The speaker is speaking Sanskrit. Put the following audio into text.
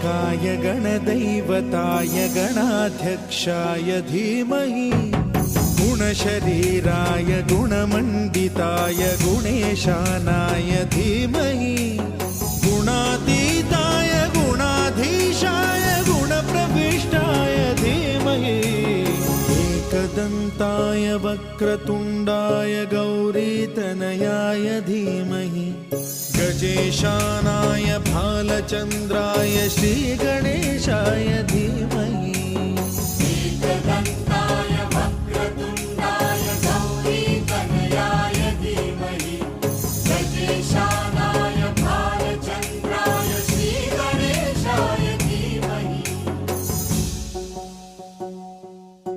गणाध्यक्षाय गणदैवताय गणाध्यक्षाय धीमहि गुणशरीराय गुणमण्डिताय गुणेशानाय धीमहि गुणातीताय गुणाधीशाय गुणप्रविष्टाय धीमहि एकदन्ताय वक्रतुण्डाय गौरीतनयाय धीमहि गजेशानाय भालचन्द्राय श्रीगणेशाय धीमहि